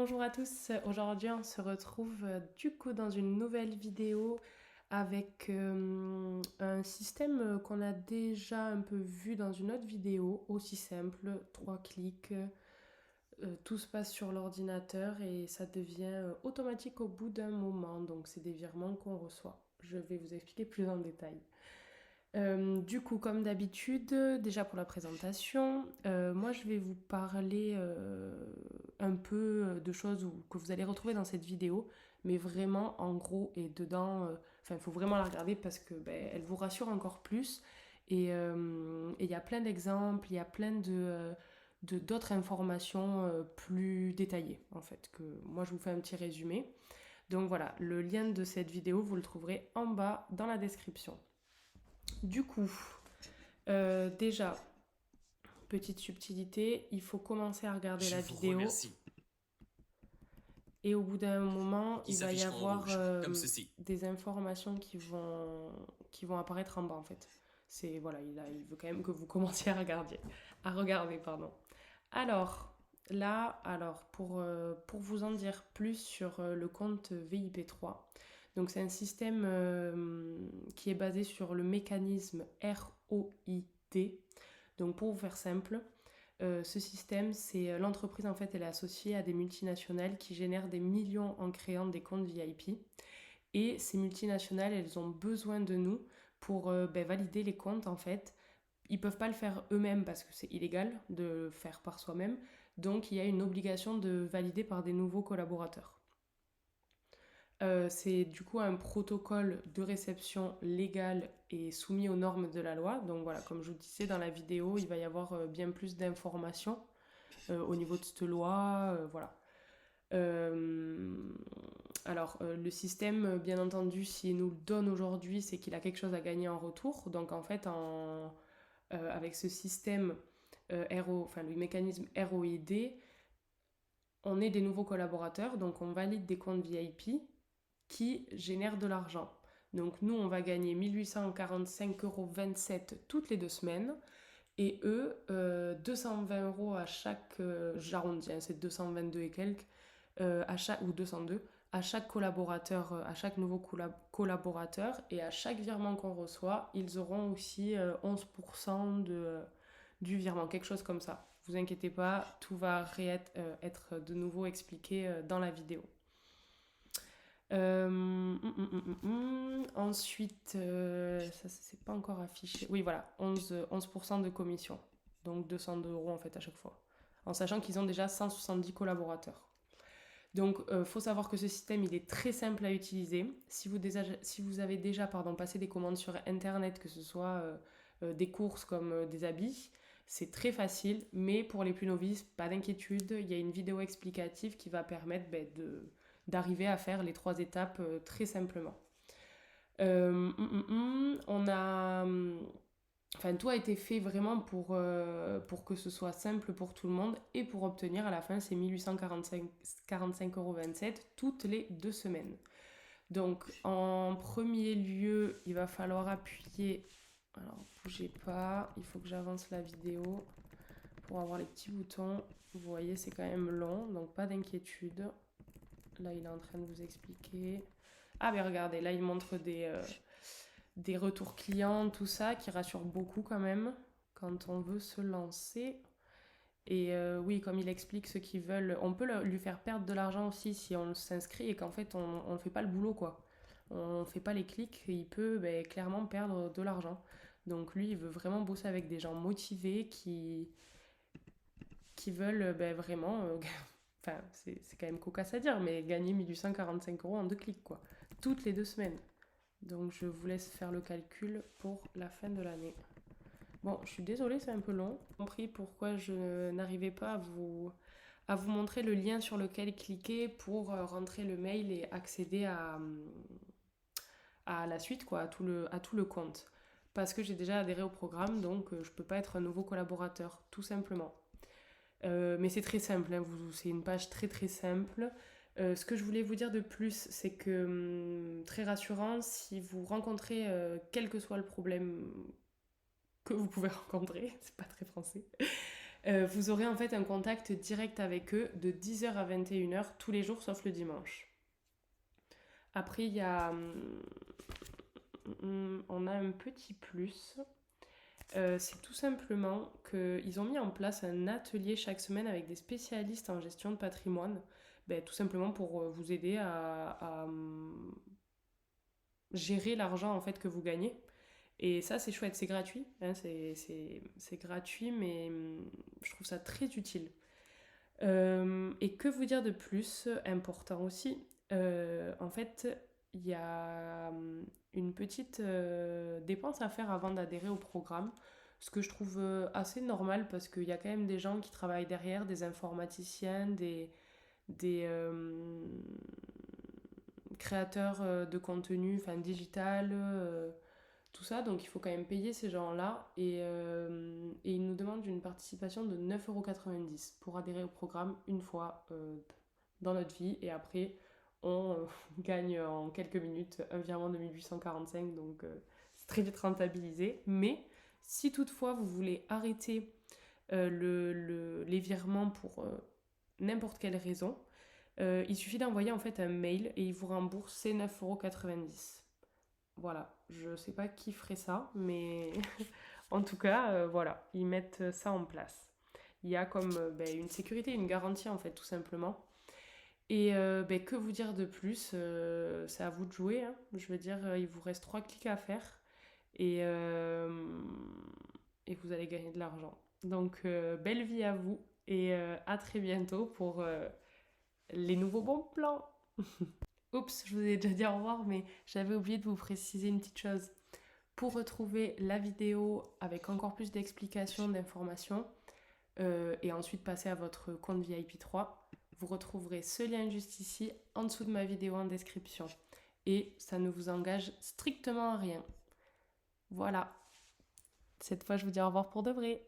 Bonjour à tous, aujourd'hui on se retrouve du coup dans une nouvelle vidéo avec un système qu'on a déjà un peu vu dans une autre vidéo, aussi simple, 3 clics, tout se passe sur l'ordinateur et ça devient automatique au bout d'un moment, donc c'est des virements qu'on reçoit. Je vais vous expliquer plus en détail. Du coup, comme d'habitude, déjà pour la présentation, moi je vais vous parler un peu de choses que vous allez retrouver dans cette vidéo, mais vraiment en gros et dedans, enfin il faut vraiment la regarder parce que elle vous rassure encore plus. Et il y a plein d'exemples, il y a plein d'autres informations plus détaillées en fait, que moi je vous fais un petit résumé. Donc voilà, le lien de cette vidéo, vous le trouverez en bas dans la description. Du coup, déjà, petite subtilité, il faut commencer à regarder Je la vous vidéo remercie. et au bout d'un moment, Qui il va y s'affichera en avoir rouge, comme ceci. des informations qui vont apparaître en bas en fait. C'est voilà, il veut quand même que vous commenciez à regarder, pardon. Alors là, pour vous en dire plus sur le compte VIP3. Donc c'est un système qui est basé sur le mécanisme ROID. Donc pour vous faire simple, ce système, c'est l'entreprise en fait, elle est associée à des multinationales qui génèrent des millions en créant des comptes VIP. Et ces multinationales, elles ont besoin de nous pour valider les comptes en fait. Ils peuvent pas le faire eux-mêmes parce que c'est illégal de le faire par soi-même. Donc il y a une obligation de valider par des nouveaux collaborateurs. C'est du coup un protocole de réception légal et soumis aux normes de la loi. Donc voilà, comme je vous disais dans la vidéo, il va y avoir bien plus d'informations au niveau de cette loi. Voilà. Euh, le système, bien entendu, s'il nous le donne aujourd'hui, c'est qu'il a quelque chose à gagner en retour. Donc en fait, avec ce système enfin le mécanisme ROID, on est des nouveaux collaborateurs, donc on valide des comptes VIP qui génèrent de l'argent. Donc nous, on va gagner 1845,27 € toutes les 2 semaines. Et eux, 220 € à chaque, j'arrondis, hein, c'est 222 et quelques, ou 202, à chaque collaborateur, à chaque nouveau collaborateur, et à chaque virement qu'on reçoit, ils auront aussi 11% du virement, quelque chose comme ça. Vous inquiétez pas, tout va être de nouveau expliqué dans la vidéo. Ensuite, ça c'est pas encore affiché. Oui, voilà, 11% de commission. Donc 202 € en fait à chaque fois. En sachant qu'ils ont déjà 170 collaborateurs. Donc, faut savoir que ce système, il est très simple à utiliser. Si vous avez déjà passé des commandes sur Internet, que ce soit des courses comme des habits, c'est très facile. Mais pour les plus novices, pas d'inquiétude. Il y a une vidéo explicative qui va permettre d'arriver à faire les 3 étapes très simplement. On a... Enfin, tout a été fait vraiment pour que ce soit simple pour tout le monde et pour obtenir à la fin ces 1845,27 € toutes les 2 semaines. Donc, en premier lieu, il va falloir appuyer. Alors, bougez pas, il faut que j'avance la vidéo pour avoir les petits boutons. Vous voyez, c'est quand même long, donc pas d'inquiétude. Là, il est en train de vous expliquer. Ah, mais regardez, là, il montre des retours clients, tout ça, qui rassure beaucoup quand même quand on veut se lancer. Et oui, comme il explique ceux qui veulent, on peut lui faire perdre de l'argent aussi si on s'inscrit et qu'en fait on ne fait pas le boulot quoi. On ne fait pas les clics, il peut clairement perdre de l'argent. Donc lui, il veut vraiment bosser avec des gens motivés qui veulent vraiment, enfin c'est quand même cocasse à dire, mais gagner 1845 € en 2 clics quoi, toutes les 2 semaines. Donc je vous laisse faire le calcul pour la fin de l'année. Bon, je suis désolée, c'est un peu long. J'ai compris pourquoi je n'arrivais pas à vous montrer le lien sur lequel cliquer pour rentrer le mail et accéder à la suite, quoi, à tout le compte. Parce que j'ai déjà adhéré au programme, donc je peux pas être un nouveau collaborateur, tout simplement. Mais c'est très simple, hein, c'est une page très très simple. Ce que je voulais vous dire de plus, c'est que très rassurant, si vous rencontrez quel que soit le problème que vous pouvez rencontrer, c'est pas très français, Vous aurez en fait un contact direct avec eux de 10h à 21h tous les jours sauf le dimanche. Après, il y a, on a un petit plus. C'est tout simplement qu'ils ont mis en place un atelier chaque semaine avec des spécialistes en gestion de patrimoine, ben, tout simplement pour vous aider à gérer l'argent en fait que vous gagnez. Et ça, c'est chouette, c'est gratuit, hein, c'est gratuit, mais je trouve ça très utile. Et que vous dire de plus, important aussi, en fait, il y a une petite dépense à faire avant d'adhérer au programme, ce que je trouve assez normal parce qu'il y a quand même des gens qui travaillent derrière, des informaticiens, des créateurs de contenu, enfin digital, tout ça, donc il faut quand même payer ces gens-là et ils nous demandent une participation de 9,90 € pour adhérer au programme une fois dans notre vie et après on gagne en quelques minutes un virement de 1845 donc c'est très vite rentabilisé. Mais si toutefois vous voulez arrêter les virements pour n'importe quelle raison, il suffit d'envoyer en fait un mail et ils vous remboursent ces 9,90 €. Voilà, je sais pas qui ferait ça, mais en tout cas, voilà, ils mettent ça en place. Il y a comme ben, une sécurité, une garantie en fait, tout simplement. Et ben, que vous dire de plus, c'est à vous de jouer, hein. Je veux dire, il vous reste 3 clics à faire et, et vous allez gagner de l'argent. Donc, belle vie à vous et à très bientôt pour les nouveaux bons plans. Oups, je vous ai déjà dit au revoir, mais j'avais oublié de vous préciser une petite chose. Pour retrouver la vidéo avec encore plus d'explications, d'informations, et ensuite passer à votre compte VIP3, vous retrouverez ce lien juste ici, en dessous de ma vidéo en description. Et ça ne vous engage strictement à rien. Voilà. Cette fois, je vous dis au revoir pour de vrai.